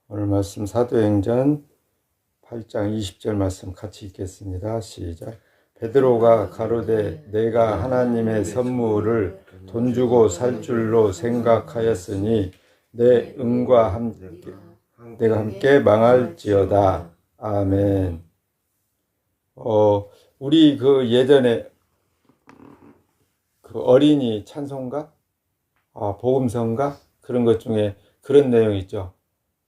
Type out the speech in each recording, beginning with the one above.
오늘 말씀 사도행전 8장 20절 말씀 같이 읽겠습니다. 시작. 베드로가 가로되 내가 하나님의 선물을 돈 주고 살 줄로 생각하였으니 내 응과 함께 내가 함께 망할지어다. 아멘. 우리 그 예전에 그 어린이 찬송가, 복음성가 그런 것 중에 그런 내용 있죠.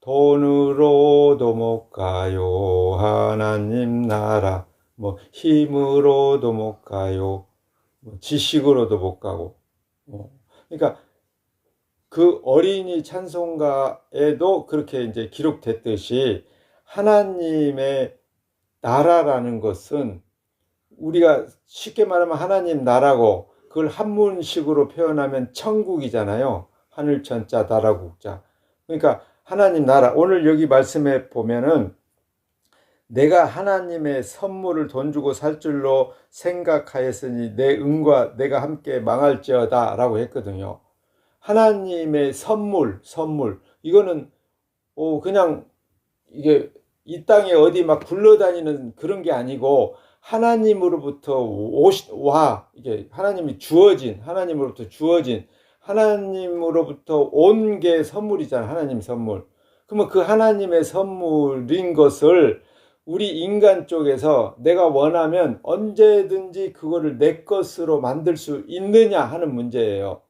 돈으로도 못 가요 하나님 나라, 힘으로도 못 가요, 지식으로도 못 가고. 그러니까 그 어린이 찬송가에도 그렇게 이제 기록됐듯이 하나님의 나라라는 것은 우리가 쉽게 말하면 하나님 나라고, 그걸 한문식으로 표현하면 천국이잖아요. 하늘천자 나라국자. 그러니까 하나님 나라, 오늘 여기 말씀에 보면은 내가 하나님의 선물을 돈 주고 살 줄로 생각하였으니 내 응과 내가 함께 망할지어다 라고 했거든요. 하나님의 선물, 이거는 그냥 이게 이 땅에 어디 막 굴러다니는 그런 게 아니고 하나님으로부터 이게 하나님으로부터 주어진 하나님으로부터 온 게 선물이잖아. 하나님 선물. 그러면 그 하나님의 선물인 것을 우리 인간 쪽에서 내가 원하면 언제든지 그거를 내 것으로 만들 수 있느냐 하는 문제예요.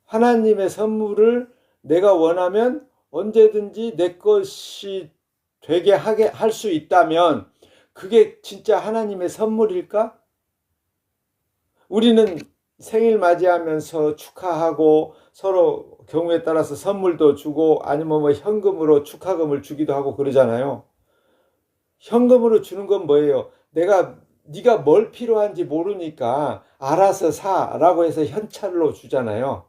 하나님의 선물을 내가 원하면 언제든지 내 것이 되게 할 수 있다면 그게 진짜 하나님의 선물일까? 우리는 생일 맞이하면서 축하하고 서로 경우에 따라서 선물도 주고 아니면 현금으로 축하금을 주기도 하고 그러잖아요. 현금으로 주는 건 뭐예요? 네가 뭘 필요한지 모르니까 알아서 사라고 해서 현찰로 주잖아요.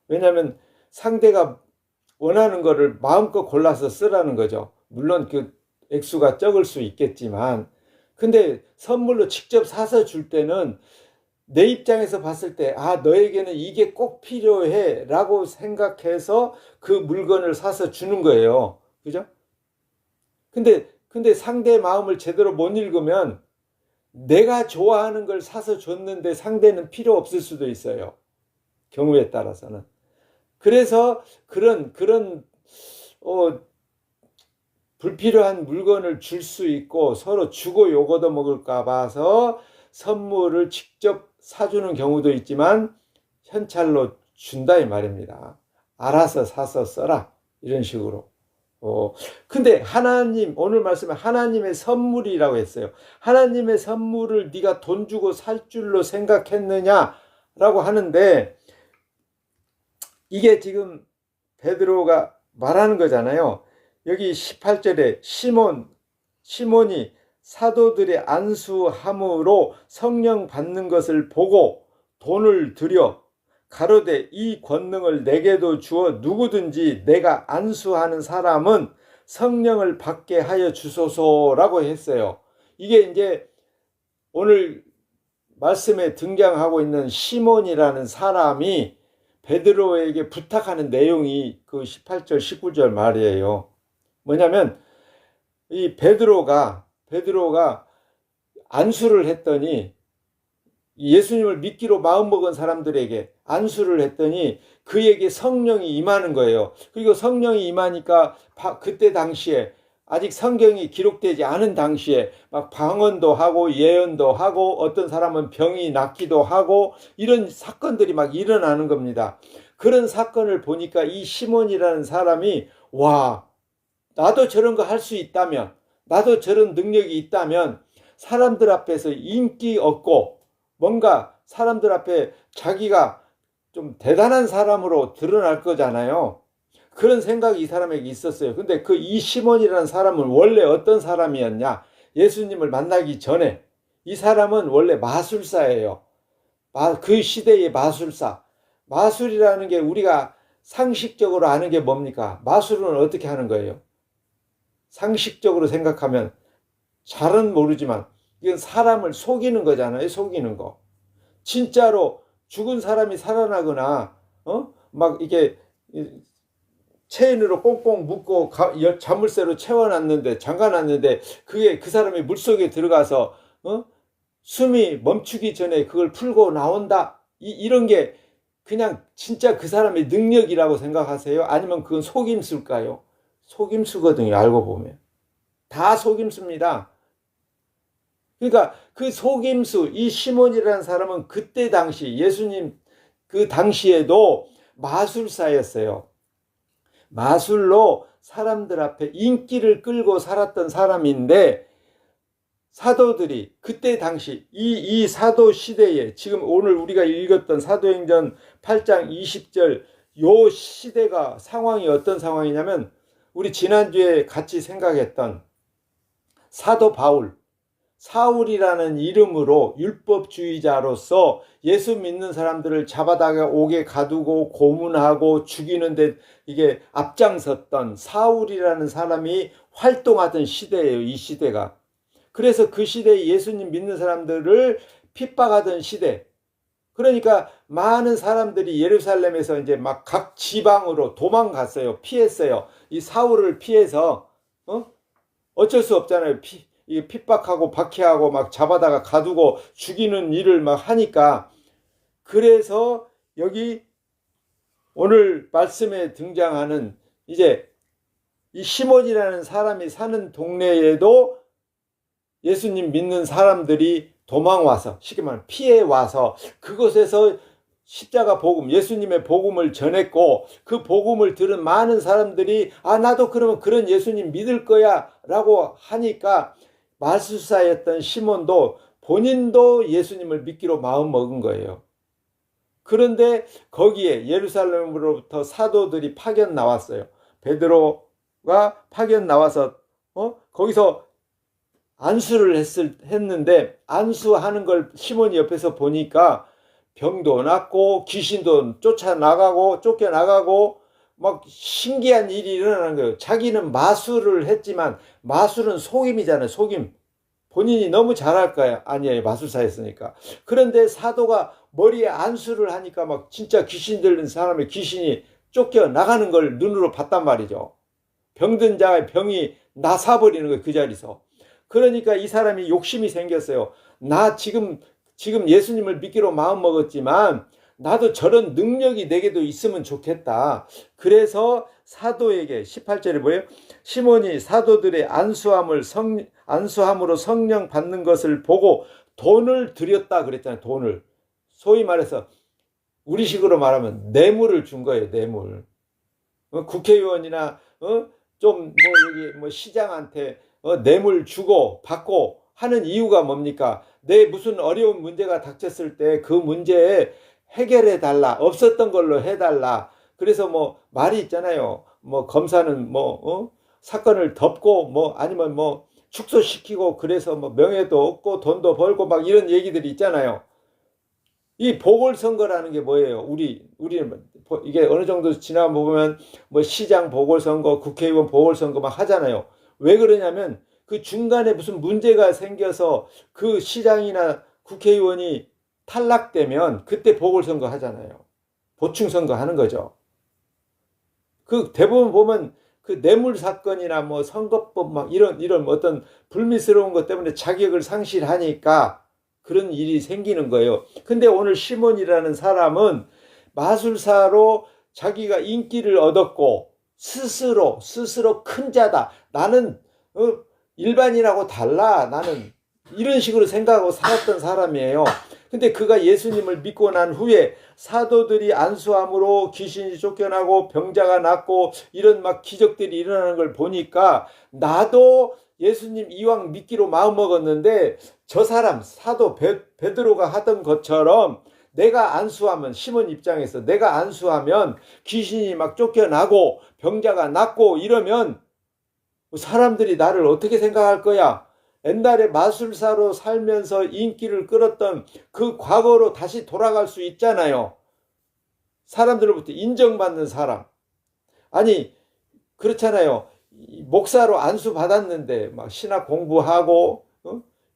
왜냐하면 상대가 원하는 거를 마음껏 골라서 쓰라는 거죠. 물론 그 액수가 적을 수 있겠지만, 근데 선물로 직접 사서 줄 때는 내 입장에서 봤을 때 너에게는 이게 꼭 필요해 라고 생각해서 그 물건을 사서 주는 거예요. 그죠? 근데 상대의 마음을 제대로 못 읽으면 내가 좋아하는 걸 사서 줬는데 상대는 필요 없을 수도 있어요. 경우에 따라서는. 그래서 그런 불필요한 물건을 줄 수 있고 서로 주고 요거도 먹을까 봐서 선물을 직접 사주는 경우도 있지만 현찰로 준다 이 말입니다. 알아서 사서 써라 이런 식으로. 근데 오늘 말씀에 하나님의 선물이라고 했어요. 하나님의 선물을 네가 돈 주고 살 줄로 생각했느냐라고 하는데, 이게 지금 베드로가 말하는 거잖아요. 여기 18절에 시몬이 사도들의 안수함으로 성령 받는 것을 보고 돈을 들여 가로되 이 권능을 내게도 주어 누구든지 내가 안수하는 사람은 성령을 받게 하여 주소서라고 했어요. 이게 이제 오늘 말씀에 등장하고 있는 시몬이라는 사람이 베드로에게 부탁하는 내용이 그 18절 19절 말이에요. 뭐냐면 이 베드로가 안수를 했더니, 예수님을 믿기로 마음먹은 사람들에게 안수를 했더니 그에게 성령이 임하는 거예요. 그리고 성령이 임하니까 그때 당시에 아직 성경이 기록되지 않은 당시에 막 방언도 하고 예언도 하고 어떤 사람은 병이 낫기도 하고 이런 사건들이 막 일어나는 겁니다. 그런 사건을 보니까 이 시몬이라는 사람이 나도 저런 거 할 수 있다면, 나도 저런 능력이 있다면 사람들 앞에서 인기 얻고 뭔가 사람들 앞에 자기가 좀 대단한 사람으로 드러날 거잖아요. 그런 생각이 이 사람에게 있었어요. 근데 이 시몬이라는 사람은 원래 어떤 사람이었냐? 예수님을 만나기 전에 이 사람은 원래 마술사예요. 그 시대의 마술사. 마술이라는 게 우리가 상식적으로 아는 게 뭡니까? 마술은 어떻게 하는 거예요? 상식적으로 생각하면 잘은 모르지만 이건 사람을 속이는 거잖아요. 속이는 거. 진짜로 죽은 사람이 살아나거나 막 이게 체인으로 꽁꽁 묶고 자물쇠로 채워놨는데, 잠가놨는데, 그게 그 사람이 물속에 들어가서 숨이 멈추기 전에 그걸 풀고 나온다. 이런 게 그냥 진짜 그 사람의 능력이라고 생각하세요? 아니면 그건 속임수일까요? 속임수거든요, 알고 보면. 다 속임수입니다. 그러니까 그 속임수, 이 시몬이라는 사람은 그때 당시, 예수님 그 당시에도 마술사였어요. 마술로 사람들 앞에 인기를 끌고 살았던 사람인데, 사도들이 그때 당시 이 사도 시대에, 지금 오늘 우리가 읽었던 사도행전 8장 20절 요 시대가 상황이 어떤 상황이냐면, 우리 지난주에 같이 생각했던 사도 바울, 사울이라는 이름으로 율법주의자로서 예수 믿는 사람들을 잡아다가 옥에 가두고 고문하고 죽이는데 이게 앞장섰던 사울이라는 사람이 활동하던 시대예요, 이 시대가. 그래서 그 시대에 예수님 믿는 사람들을 핍박하던 시대. 그러니까 많은 사람들이 예루살렘에서 이제 막 각 지방으로 도망갔어요. 피했어요. 이 사울을 피해서 어쩔 수 없잖아요. 핍박하고 박해하고 막 잡아다가 가두고 죽이는 일을 막 하니까. 그래서 여기 오늘 말씀에 등장하는 이제 이 시몬이라는 사람이 사는 동네에도 예수님 믿는 사람들이 도망와서, 쉽게 말하면 피해와서 그곳에서 십자가 복음, 예수님의 복음을 전했고, 그 복음을 들은 많은 사람들이 나도 그러면 그런 예수님 믿을 거야 라고 하니까, 마술사였던 시몬도 본인도 예수님을 믿기로 마음먹은 거예요. 그런데 거기에 예루살렘으로부터 사도들이 파견 나왔어요. 베드로가 파견 나와서 거기서 안수를 했는데, 안수하는 걸 시몬이 옆에서 보니까 병도 낫고 귀신도 쫓겨나가고 막 신기한 일이 일어나는 거예요. 자기는 마술을 했지만 마술은 속임이잖아요. 속임. 본인이 너무 잘할 거야. 아니에요. 마술사였으니까. 그런데 사도가 머리에 안수를 하니까 막 진짜 귀신 들린 사람의 귀신이 쫓겨나가는 걸 눈으로 봤단 말이죠. 병든 자의 병이 나사버리는 거예요. 그 자리에서. 그러니까 이 사람이 욕심이 생겼어요. 나 지금 예수님을 믿기로 마음먹었지만 나도 저런 능력이 내게도 있으면 좋겠다. 그래서 사도에게 18절에 뭐예요? 시몬이 사도들의 안수함으로 성령 받는 것을 보고 돈을 드렸다 그랬잖아요. 돈을. 소위 말해서 우리식으로 말하면 뇌물을 준 거예요. 뇌물. 국회의원이나 좀 여기 시장한테 뇌물 주고 받고 하는 이유가 뭡니까? 내 무슨 어려운 문제가 닥쳤을 때 그 문제에 해결해 달라. 없었던 걸로 해달라. 그래서 말이 있잖아요. 검사는 사건을 덮고 아니면 축소시키고, 그래서 명예도 얻고 돈도 벌고 막 이런 얘기들이 있잖아요. 이 보궐선거라는 게 뭐예요? 우리는 이게 어느 정도 지나보면 시장 보궐선거, 국회의원 보궐선거 막 하잖아요. 왜 그러냐면 그 중간에 무슨 문제가 생겨서 그 시장이나 국회의원이 탈락되면 그때 보궐선거 하잖아요. 보충선거 하는 거죠. 그 대부분 보면 그 뇌물 사건이나 선거법 막 이런 어떤 불미스러운 것 때문에 자격을 상실하니까 그런 일이 생기는 거예요. 근데 오늘 시몬이라는 사람은 마술사로 자기가 인기를 얻었고 스스로 큰 자다. 나는 일반인하고 달라. 나는 이런 식으로 생각하고 살았던 사람이에요. 근데 그가 예수님을 믿고 난 후에 사도들이 안수함으로 귀신이 쫓겨나고 병자가 낫고 이런 막 기적들이 일어나는 걸 보니까, 나도 예수님 이왕 믿기로 마음먹었는데 저 사람 사도 베드로가 하던 것처럼 내가 안수하면, 시몬 입장에서 내가 안수하면 귀신이 막 쫓겨나고 병자가 낫고 이러면 사람들이 나를 어떻게 생각할 거야? 옛날에 마술사로 살면서 인기를 끌었던 그 과거로 다시 돌아갈 수 있잖아요. 사람들로부터 인정받는 사람. 아니 그렇잖아요. 목사로 안수 받았는데 막 신학 공부하고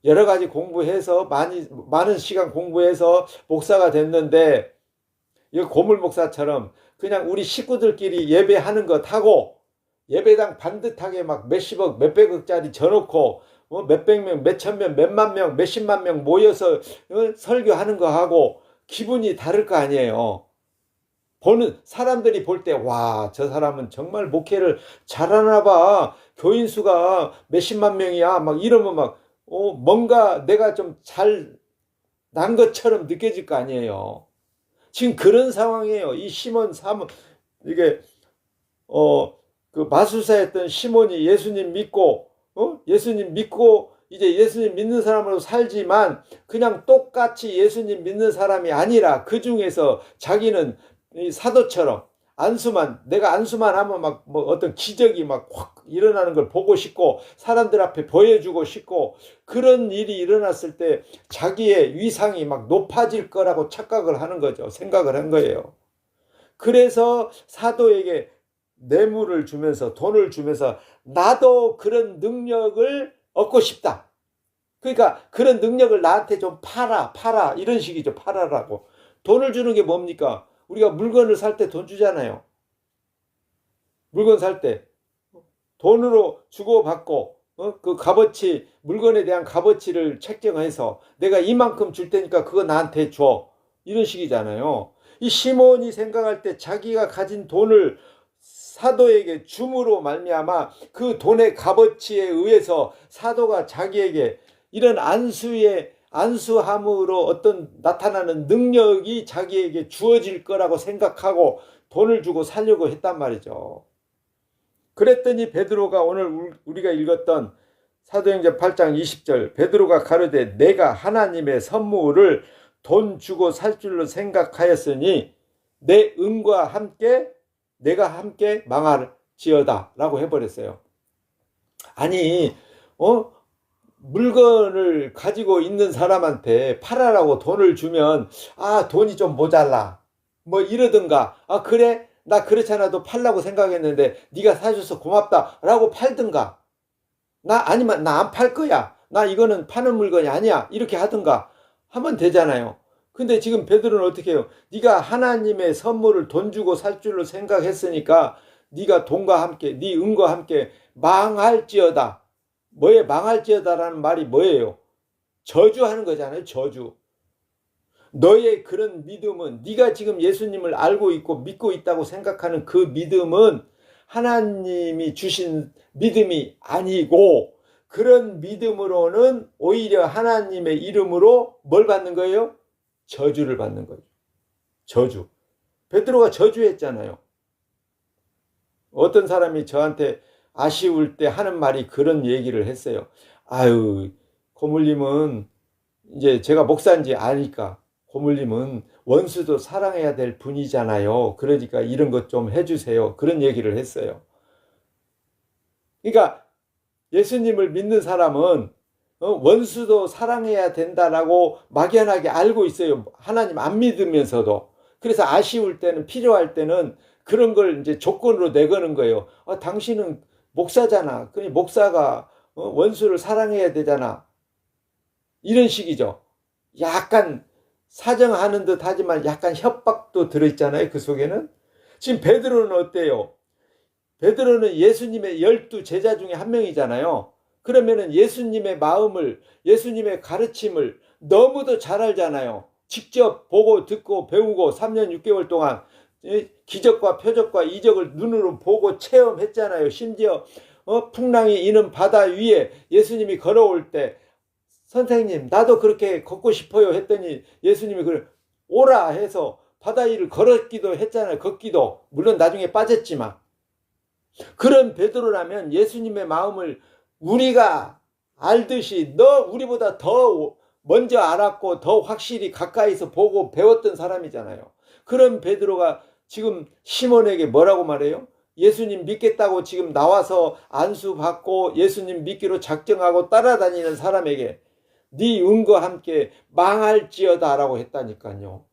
여러 가지 공부해서 많은 시간 공부해서 목사가 됐는데, 이 고물 목사처럼 그냥 우리 식구들끼리 예배하는 것 하고 예배당 반듯하게 막 몇십억 몇백억짜리 져놓고 몇백 명 몇천 명 몇만 명 몇십만 명 모여서 설교하는 거 하고 기분이 다를 거 아니에요. 보는 사람들이 볼 때 와, 저 사람은 정말 목회를 잘하나 봐. 교인 수가 몇십만 명이야. 막 이러면 막 뭔가 내가 좀 잘 난 것처럼 느껴질 거 아니에요. 지금 그런 상황이에요. 이 시몬 사몬 이게 그 마술사였던 시몬이 예수님 믿고 예수님 믿고 이제 예수님 믿는 사람으로 살지만 그냥 똑같이 예수님 믿는 사람이 아니라 그 중에서 자기는 이 사도처럼 내가 안수만 하면 막 뭐 어떤 기적이 막 확 일어나는 걸 보고 싶고 사람들 앞에 보여주고 싶고 그런 일이 일어났을 때 자기의 위상이 막 높아질 거라고 착각을 하는 거죠. 생각을 한 거예요. 그래서 사도에게 뇌물을 주면서 돈을 주면서 나도 그런 능력을 얻고 싶다. 그러니까 그런 능력을 나한테 좀 팔아 이런 식이죠. 팔아라고. 돈을 주는 게 뭡니까? 우리가 물건을 살 때 돈 주잖아요. 물건 살 때 돈으로 주고받고 그 값어치 물건에 대한 값어치를 책정해서 내가 이만큼 줄 테니까 그거 나한테 줘. 이런 식이잖아요. 이 시몬이 생각할 때 자기가 가진 돈을 사도에게 줌으로 말미암아 그 돈의 값어치에 의해서 사도가 자기에게 이런 안수함으로 어떤 나타나는 능력이 자기에게 주어질 거라고 생각하고 돈을 주고 살려고 했단 말이죠. 그랬더니 베드로가 오늘 우리가 읽었던 사도행전 8장 20절 베드로가 가로되 내가 하나님의 선물을 돈 주고 살 줄로 생각하였으니 내 은과 함께 내가 함께 망할지어다 라고 해버렸어요. 아니 물건을 가지고 있는 사람한테 팔아라고 돈을 주면 돈이 좀 모자라 뭐 이러든가 그래 나 그렇지 않아도 팔라고 생각했는데 네가 사줘서 고맙다 라고 팔든가 아니면 나 안 팔 거야 나 이거는 파는 물건이 아니야 이렇게 하든가 하면 되잖아요. 근데 지금 베드로는 어떻게 해요? 네가 하나님의 선물을 돈 주고 살 줄로 생각했으니까 네가 돈과 함께 네 은과 함께 망할지어다. 뭐에 망할지어다라는 말이 뭐예요? 저주하는 거잖아요. 저주. 너의 그런 믿음은 네가 지금 예수님을 알고 있고 믿고 있다고 생각하는 그 믿음은 하나님이 주신 믿음이 아니고 그런 믿음으로는 오히려 하나님의 이름으로 뭘 받는 거예요? 저주를 받는 거죠. 저주. 베드로가 저주했잖아요. 어떤 사람이 저한테 아쉬울 때 하는 말이 그런 얘기를 했어요. 아유, 고물님은 이제 제가 목사인지 아니까 고물님은 원수도 사랑해야 될 분이잖아요. 그러니까 이런 것 좀 해주세요. 그런 얘기를 했어요. 그러니까 예수님을 믿는 사람은 원수도 사랑해야 된다라고 막연하게 알고 있어요. 하나님 안 믿으면서도. 그래서 아쉬울 때는 필요할 때는 그런 걸 이제 조건으로 내거는 거예요. 당신은 목사잖아. 그러니 목사가 원수를 사랑해야 되잖아. 이런 식이죠. 약간 사정하는 듯 하지만 약간 협박도 들어있잖아요. 그 속에는. 지금 베드로는 어때요? 베드로는 예수님의 12 제자 중에 한 명이잖아요. 그러면은 예수님의 마음을, 예수님의 가르침을 너무도 잘 알잖아요. 직접 보고 듣고 배우고 3년 6개월 동안 기적과 표적과 이적을 눈으로 보고 체험했잖아요. 심지어 풍랑이 이는 바다 위에 예수님이 걸어올 때 선생님 나도 그렇게 걷고 싶어요 했더니 예수님이 오라 해서 바다 위를 걸었기도 했잖아요. 걷기도. 물론 나중에 빠졌지만. 그런 베드로라면 예수님의 마음을 우리가 알듯이 우리보다 더 먼저 알았고 더 확실히 가까이서 보고 배웠던 사람이잖아요. 그런 베드로가 지금 시몬에게 뭐라고 말해요? 예수님 믿겠다고 지금 나와서 안수받고 예수님 믿기로 작정하고 따라다니는 사람에게 네 은과 함께 망할지어다 라고 했다니까요.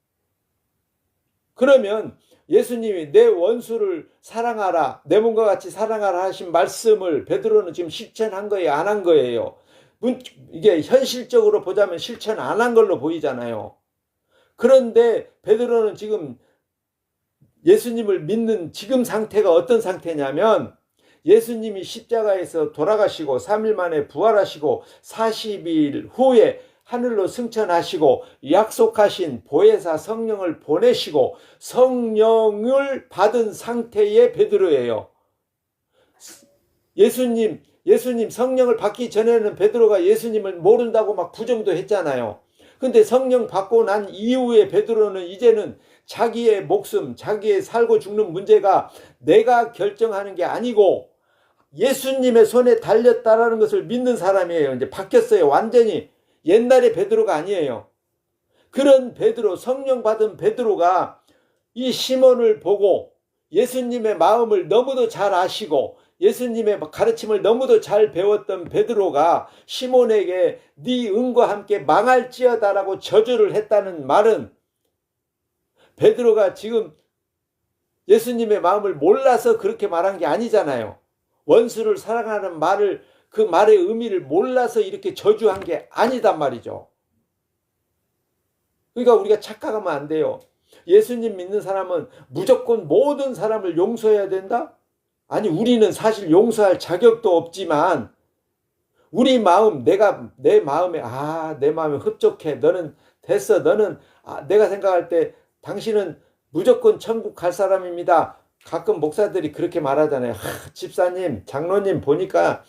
그러면 예수님이 내 원수를 사랑하라, 내 몸과 같이 사랑하라 하신 말씀을 베드로는 지금 실천한 거예요? 안 한 거예요? 이게 현실적으로 보자면 실천 안 한 걸로 보이잖아요. 그런데 베드로는 지금 예수님을 믿는 지금 상태가 어떤 상태냐면 예수님이 십자가에서 돌아가시고 3일 만에 부활하시고 40일 후에 하늘로 승천하시고 약속하신 보혜사 성령을 보내시고 성령을 받은 상태의 베드로예요. 예수님 성령을 받기 전에는 베드로가 예수님을 모른다고 막 부정도 했잖아요. 근데 성령 받고 난 이후에 베드로는 이제는 자기의 목숨, 자기의 살고 죽는 문제가 내가 결정하는 게 아니고 예수님의 손에 달렸다라는 것을 믿는 사람이에요. 이제 바뀌었어요. 완전히 옛날의 베드로가 아니에요. 그런 베드로, 성령 받은 베드로가 이 시몬을 보고 예수님의 마음을 너무도 잘 아시고 예수님의 가르침을 너무도 잘 배웠던 베드로가 시몬에게 네 응과 함께 망할지어다라고 저주를 했다는 말은 베드로가 지금 예수님의 마음을 몰라서 그렇게 말한 게 아니잖아요. 원수를 사랑하는 말을, 그 말의 의미를 몰라서 이렇게 저주한 게 아니단 말이죠. 그러니까 우리가 착각하면 안 돼요. 예수님 믿는 사람은 무조건 모든 사람을 용서해야 된다? 아니, 우리는 사실 용서할 자격도 없지만 우리 마음, 내 마음에 내 마음에 흡족해. 너는 됐어. 너는 내가 생각할 때 당신은 무조건 천국 갈 사람입니다. 가끔 목사들이 그렇게 말하잖아요. 집사님, 장로님 보니까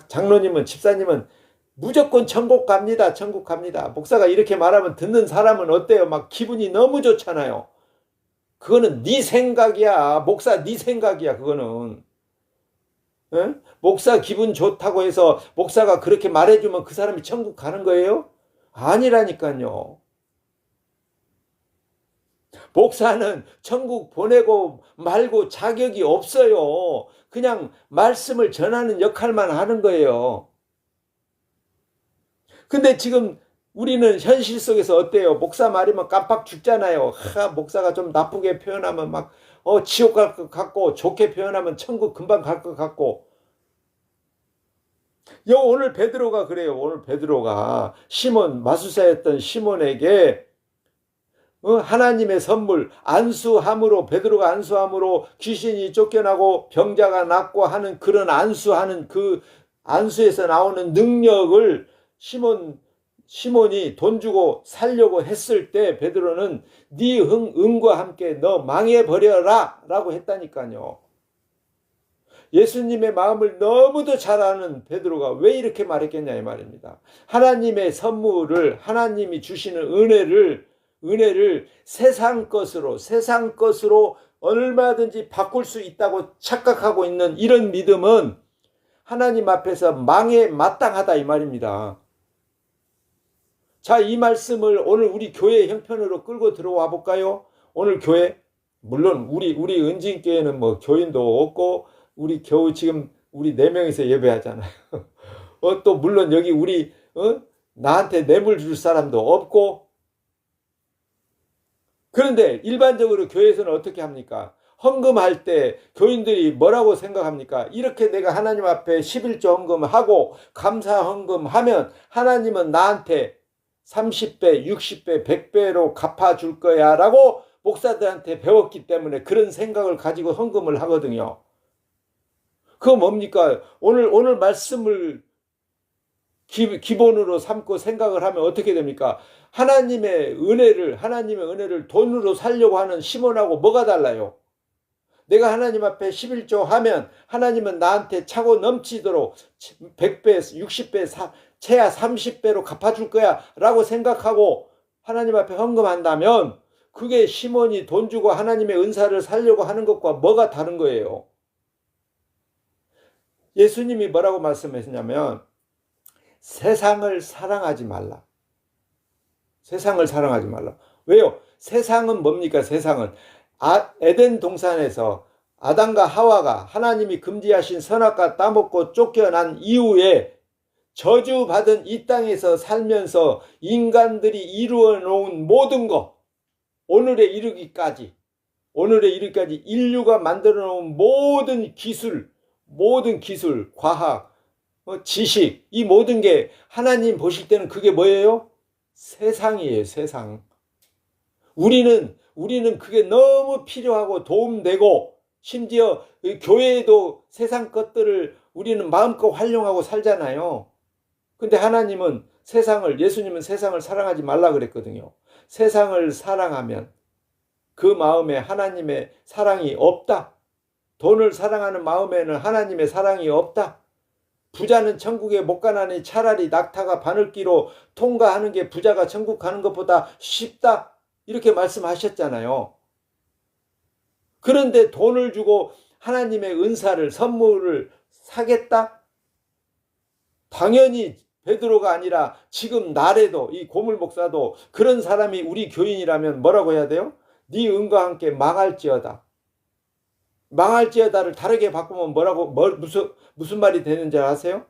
장로님은, 집사님은 무조건 천국 갑니다. 천국 갑니다. 목사가 이렇게 말하면 듣는 사람은 어때요? 막 기분이 너무 좋잖아요. 그거는 네 생각이야. 목사 네 생각이야. 그거는. 에? 목사 기분 좋다고 해서 목사가 그렇게 말해주면 그 사람이 천국 가는 거예요? 아니라니까요. 목사는 천국 보내고 말고 자격이 없어요. 그냥 말씀을 전하는 역할만 하는 거예요. 근데 지금 우리는 현실 속에서 어때요? 목사 말이면 깜빡 죽잖아요. 목사가 좀 나쁘게 표현하면 막 지옥 갈 것 같고, 좋게 표현하면 천국 금방 갈 것 같고. 오늘 베드로가 그래요. 오늘 베드로가 시몬, 마술사였던 시몬에게 하나님의 선물, 안수함으로, 베드로가 안수함으로 귀신이 쫓겨나고 병자가 낫고 하는 그런 안수하는 그 안수에서 나오는 능력을 시몬이 돈 주고 살려고 했을 때 베드로는 네 응과 함께 너 망해버려라 라고 했다니까요. 예수님의 마음을 너무도 잘 아는 베드로가 왜 이렇게 말했겠냐 이 말입니다. 하나님의 선물을, 하나님이 주시는 은혜를 세상 것으로 얼마든지 바꿀 수 있다고 착각하고 있는 이런 믿음은 하나님 앞에서 망에 마땅하다 이 말입니다. 자, 이 말씀을 오늘 우리 교회 형편으로 끌고 들어와 볼까요? 오늘 교회, 물론 우리 은진교회는 뭐 교인도 없고 우리 겨우 지금 우리 4명이서 예배하잖아요. 또 물론 여기 우리 나한테 뇌물 줄 사람도 없고. 그런데 일반적으로 교회에서는 어떻게 합니까? 헌금할 때 교인들이 뭐라고 생각합니까? 이렇게 내가 하나님 앞에 11조 헌금하고 감사 헌금하면 하나님은 나한테 30배, 60배, 100배로 갚아줄 거야 라고 목사들한테 배웠기 때문에 그런 생각을 가지고 헌금을 하거든요. 그거 뭡니까? 오늘 말씀을 기본으로 삼고 생각을 하면 어떻게 됩니까? 하나님의 은혜를 돈으로 살려고 하는 시몬하고 뭐가 달라요? 내가 하나님 앞에 11조 하면 하나님은 나한테 차고 넘치도록 100배, 60배, 최하 30배로 갚아줄 거야 라고 생각하고 하나님 앞에 헌금한다면 그게 시몬이 돈 주고 하나님의 은사를 살려고 하는 것과 뭐가 다른 거예요? 예수님이 뭐라고 말씀하셨냐면 세상을 사랑하지 말라. 세상을 사랑하지 말라. 왜요? 세상은 뭡니까? 세상은 에덴 동산에서 아담과 하와가 하나님이 금지하신 선악과 따먹고 쫓겨난 이후에 저주받은 이 땅에서 살면서 인간들이 이루어 놓은 모든 것, 오늘에 이르기까지 인류가 만들어 놓은 모든 기술, 과학, 지식, 이 모든 게 하나님 보실 때는 그게 뭐예요? 세상이에요, 세상. 우리는 우리는 그게 너무 필요하고 도움되고 심지어 교회에도 세상 것들을 우리는 마음껏 활용하고 살잖아요. 근데 하나님은 예수님은 세상을 사랑하지 말라 그랬거든요. 세상을 사랑하면 그 마음에 하나님의 사랑이 없다. 돈을 사랑하는 마음에는 하나님의 사랑이 없다. 부자는 천국에 못 가나니 차라리 낙타가 바늘기로 통과하는 게 부자가 천국 가는 것보다 쉽다. 이렇게 말씀하셨잖아요. 그런데 돈을 주고 하나님의 은사를, 선물을 사겠다? 당연히 베드로가 아니라 지금 날에도 이 고물 목사도 그런 사람이 우리 교인이라면 뭐라고 해야 돼요? 네 은과 함께 망할지어다. 망할지어다를 다르게 바꾸면 무슨 말이 되는지 아세요?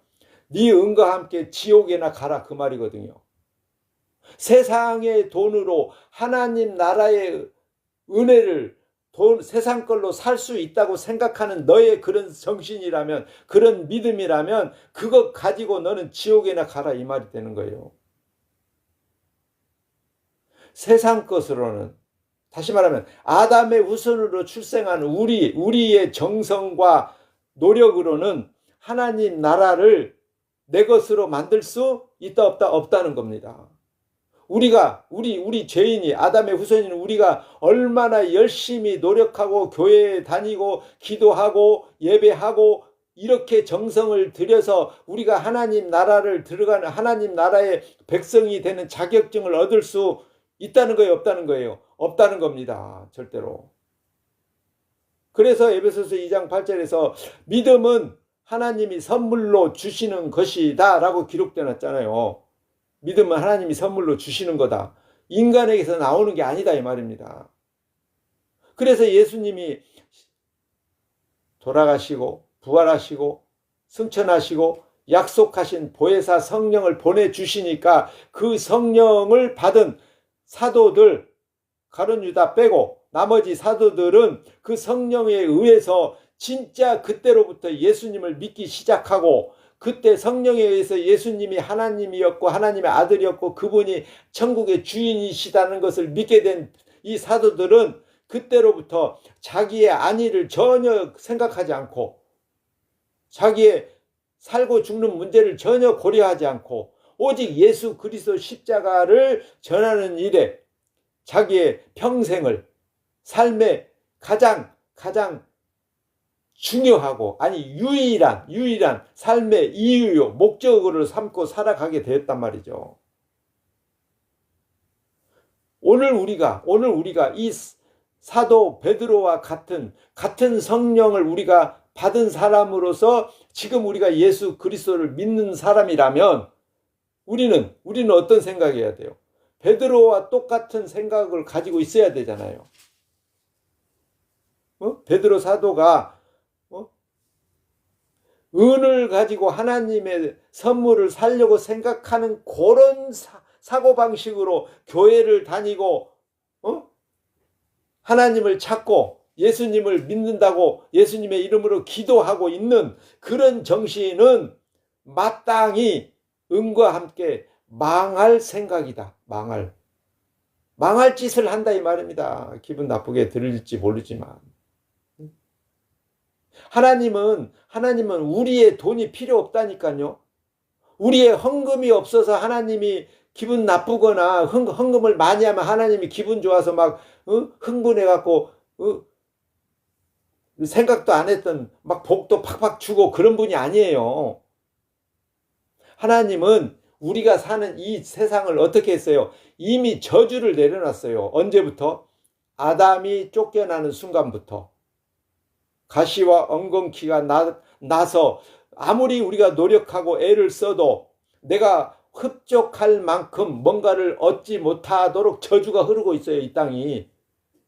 네 은과 함께 지옥에나 가라 그 말이거든요. 세상의 돈으로 하나님 나라의 은혜를 세상 걸로 살 수 있다고 생각하는 너의 그런 정신이라면, 그런 믿음이라면 그것 가지고 너는 지옥에나 가라 이 말이 되는 거예요. 세상 것으로는, 다시 말하면 아담의 후손으로 출생한 우리의 정성과 노력으로는 하나님 나라를 내 것으로 만들 수 있다 없다? 없다는 겁니다. 우리 죄인이, 아담의 후손인 우리가 얼마나 열심히 노력하고 교회에 다니고 기도하고 예배하고 이렇게 정성을 들여서 우리가 하나님 나라를 들어가는, 하나님 나라의 백성이 되는 자격증을 얻을 수 있다는 거예요, 없다는 거예요? 없다는 겁니다. 절대로. 그래서 에베소서 2장 8절에서 믿음은 하나님이 선물로 주시는 것이다 라고 기록되어 놨잖아요. 믿음은 하나님이 선물로 주시는 거다. 인간에게서 나오는 게 아니다 이 말입니다. 그래서 예수님이 돌아가시고 부활하시고 승천하시고 약속하신 보혜사 성령을 보내주시니까 그 성령을 받은 사도들, 가룟 유다 빼고 나머지 사도들은 그 성령에 의해서 진짜 그때로부터 예수님을 믿기 시작하고, 그때 성령에 의해서 예수님이 하나님이었고 하나님의 아들이었고 그분이 천국의 주인이시다는 것을 믿게 된 이 사도들은 그때로부터 자기의 안위를 전혀 생각하지 않고, 자기의 살고 죽는 문제를 전혀 고려하지 않고 오직 예수 그리스도 십자가를 전하는 일에 자기의 평생을, 삶의 가장 중요하고, 아니 유일한 삶의 이유요 목적으로 삼고 살아가게 되었단 말이죠. 오늘 우리가 이 사도 베드로와 같은 성령을 우리가 받은 사람으로서 지금 우리가 예수 그리스도를 믿는 사람이라면 우리는 어떤 생각해야 돼요? 베드로와 똑같은 생각을 가지고 있어야 되잖아요. 베드로 사도가 은을 가지고 하나님의 선물을 살려고 생각하는 그런 사고방식으로 교회를 다니고 하나님을 찾고 예수님을 믿는다고 예수님의 이름으로 기도하고 있는 그런 정신은 마땅히 은과 함께 망할 생각이다. 망할 짓을 한다 이 말입니다. 기분 나쁘게 들릴지 모르지만 하나님은 우리의 돈이 필요 없다니까요. 우리의 헌금이 없어서 하나님이 기분 나쁘거나 헌금을 많이 하면 하나님이 기분 좋아서 막 흥분해갖고 생각도 안 했던 막 복도 팍팍 주고 그런 분이 아니에요. 하나님은 우리가 사는 이 세상을 어떻게 했어요? 이미 저주를 내려놨어요. 언제부터? 아담이 쫓겨나는 순간부터. 가시와 엉겅퀴가 나서 아무리 우리가 노력하고 애를 써도 내가 흡족할 만큼 뭔가를 얻지 못하도록 저주가 흐르고 있어요, 이 땅이.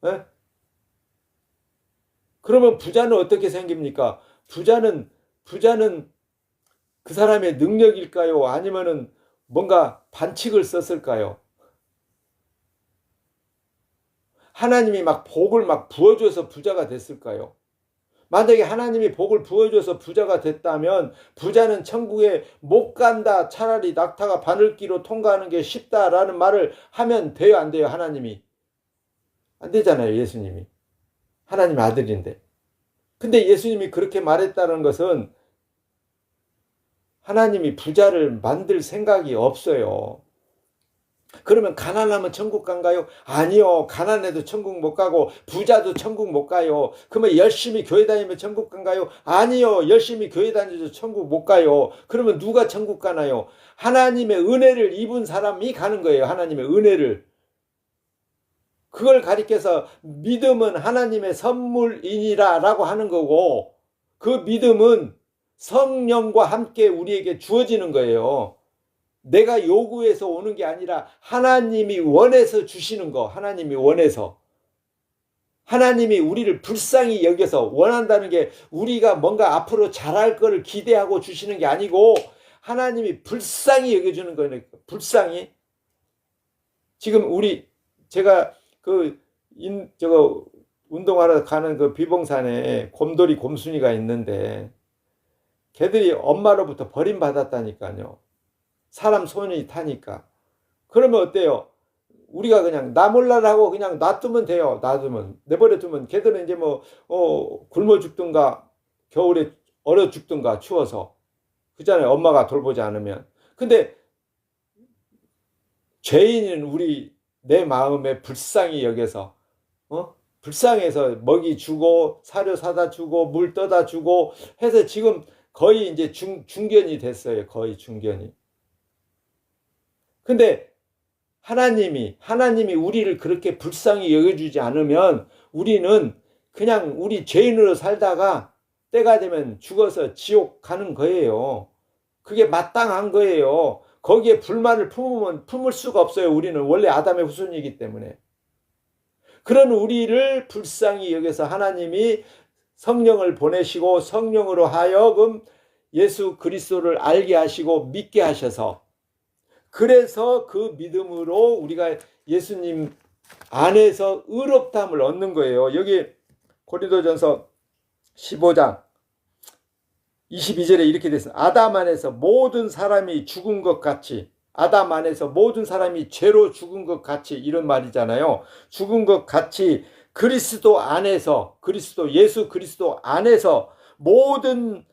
에? 그러면 부자는 어떻게 생깁니까? 부자는 그 사람의 능력일까요? 아니면은 뭔가 반칙을 썼을까요? 하나님이 막 복을 막 부어줘서 부자가 됐을까요? 만약에 하나님이 복을 부어줘서 부자가 됐다면 부자는 천국에 못 간다, 차라리 낙타가 바늘기로 통과하는 게 쉽다라는 말을 하면 돼요, 안 돼요? 하나님이 안 되잖아요, 예수님이. 하나님 아들인데. 근데 예수님이 그렇게 말했다는 것은 하나님이 부자를 만들 생각이 없어요. 그러면 가난하면 천국 간가요? 아니요. 가난해도 천국 못 가고 부자도 천국 못 가요. 그러면 열심히 교회 다니면 천국 간가요? 아니요. 열심히 교회 다니도 천국 못 가요. 그러면 누가 천국 가나요? 하나님의 은혜를 입은 사람이 가는 거예요. 하나님의 은혜를. 그걸 가리켜서 믿음은 하나님의 선물이니라 라고 하는 거고, 그 믿음은 성령과 함께 우리에게 주어지는 거예요. 내가 요구해서 오는 게 아니라 하나님이 원해서 주시는 거. 하나님이 원해서. 하나님이 우리를 불쌍히 여겨서 원한다는 게 우리가 뭔가 앞으로 잘할 거를 기대하고 주시는 게 아니고 하나님이 불쌍히 여겨주는 거예요. 불쌍히. 지금 제가 저거 운동하러 가는 그 비봉산에 곰돌이 곰순이가 있는데 걔들이 엄마로부터 버림받았다니까요. 사람 손이 타니까. 그러면 어때요? 우리가 그냥 나 몰라라고 그냥 놔두면 돼요. 놔두면. 내버려 두면 걔들은 이제 굶어 죽든가 겨울에 얼어 죽든가 추워서. 그잖아요. 엄마가 돌보지 않으면. 근데 죄인은 내 마음에 불쌍히 여겨서 불쌍해서 먹이 주고 사료 사다 주고 물 떠다 주고 해서 지금 거의 이제 중견이 됐어요. 거의 중견이. 근데 하나님이 우리를 그렇게 불쌍히 여겨주지 않으면 우리는 그냥 우리 죄인으로 살다가 때가 되면 죽어서 지옥 가는 거예요. 그게 마땅한 거예요. 거기에 불만을 품을 수가 없어요. 우리는 원래 아담의 후손이기 때문에. 그런 우리를 불쌍히 여겨서 하나님이 성령을 보내시고 성령으로 하여금 예수 그리스도를 알게 하시고 믿게 하셔서, 그래서 그 믿음으로 우리가 예수님 안에서 의롭다함을 얻는 거예요. 여기 고린도전서 15장 22절에 이렇게 됐습니다. 아담 안에서 모든 사람이 죽은 것 같이, 아담 안에서 모든 사람이 죄로 죽은 것 같이, 이런 말이잖아요. 죽은 것 같이 그리스도 안에서, 예수 그리스도 안에서 모든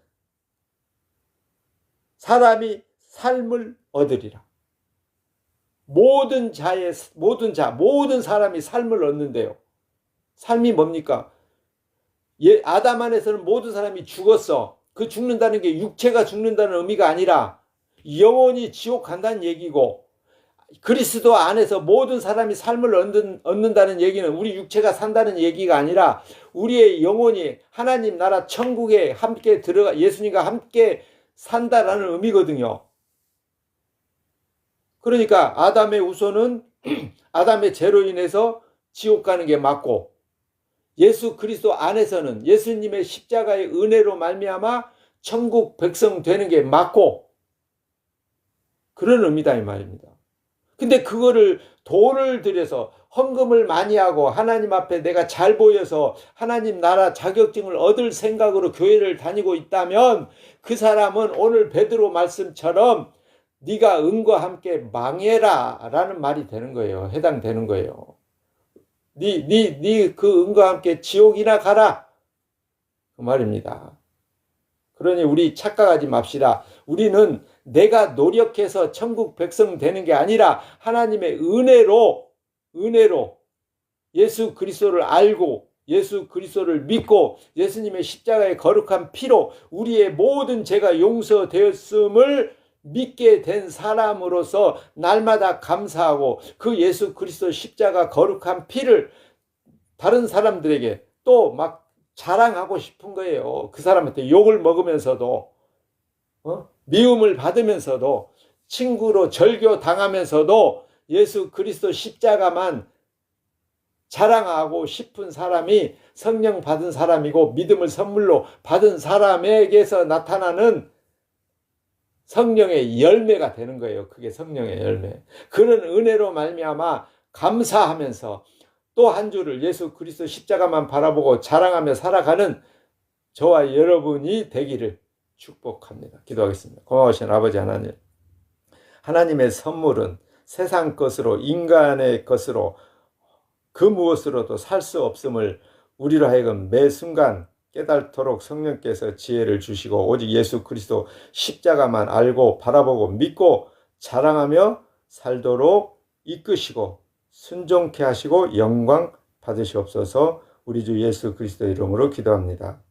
사람이 삶을 얻으리라. 모든 사람이 삶을 얻는데요. 삶이 뭡니까? 아담 안에서는 모든 사람이 죽었어. 그 죽는다는 게 육체가 죽는다는 의미가 아니라 영원히 지옥 간다는 얘기고, 그리스도 안에서 모든 사람이 삶을 얻는다는 얘기는 우리 육체가 산다는 얘기가 아니라 우리의 영혼이 하나님 나라 천국에 함께 들어가 예수님과 함께 산다라는 의미거든요. 그러니까 아담의 후손은 아담의 죄로 인해서 지옥 가는 게 맞고, 예수 그리스도 안에서는 예수님의 십자가의 은혜로 말미암아 천국 백성 되는 게 맞고, 그런 의미다 이 말입니다. 근데 그거를 돈을 들여서 헌금을 많이 하고 하나님 앞에 내가 잘 보여서 하나님 나라 자격증을 얻을 생각으로 교회를 다니고 있다면 그 사람은 오늘 베드로 말씀처럼 네가 은과 함께 망해라 라는 말이 되는 거예요. 해당되는 거예요. 그 은과 함께 지옥이나 가라, 그 말입니다. 그러니 우리 착각하지 맙시다. 우리는 내가 노력해서 천국 백성 되는 게 아니라 하나님의 은혜로 예수 그리스도를 알고 예수 그리스도를 믿고 예수님의 십자가의 거룩한 피로 우리의 모든 죄가 용서되었음을 믿게 된 사람으로서 날마다 감사하고 그 예수 그리스도 십자가 거룩한 피를 다른 사람들에게 또 막 자랑하고 싶은 거예요. 그 사람한테 욕을 먹으면서도 미움을 받으면서도 친구로 절교 당하면서도 예수 그리스도 십자가만 자랑하고 싶은 사람이 성령 받은 사람이고 믿음을 선물로 받은 사람에게서 나타나는 성령의 열매가 되는 거예요. 그게 성령의 열매. 그런 은혜로 말미암아 감사하면서 또 한 주를 예수 그리스도 십자가만 바라보고 자랑하며 살아가는 저와 여러분이 되기를 축복합니다. 기도하겠습니다. 고마우신 아버지 하나님, 하나님의 선물은 세상 것으로 인간의 것으로 그 무엇으로도 살 수 없음을 우리로 하여금 매 순간 깨달도록 성령께서 지혜를 주시고 오직 예수 그리스도 십자가만 알고 바라보고 믿고 자랑하며 살도록 이끄시고 순종케 하시고 영광 받으시옵소서. 우리 주 예수 그리스도 이름으로 기도합니다.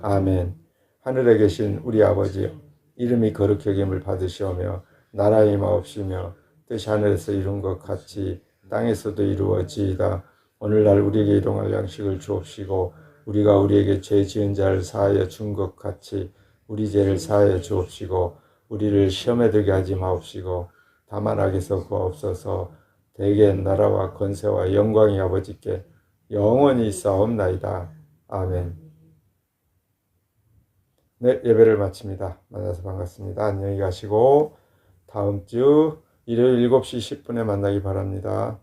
아멘. 하늘에 계신 우리 아버지여, 이름이 거룩히 여김을 받으시오며 나라의 임하옵시며 뜻이 하늘에서 이룬 것 같이 땅에서도 이루어지이다. 오늘날 우리에게 일용할 양식을 주옵시고 우리가 우리에게 죄 지은 자를 사하여 준 것 같이 우리 죄를 사하여 주옵시고 우리를 시험에 들게 하지 마옵시고 다만 악에서 구하옵소서. 대개 나라와 권세와 영광이 아버지께 영원히 있사옵나이다. 아멘. 네, 예배를 마칩니다. 만나서 반갑습니다. 안녕히 가시고 다음 주 일요일 7시 10분에 만나기 바랍니다.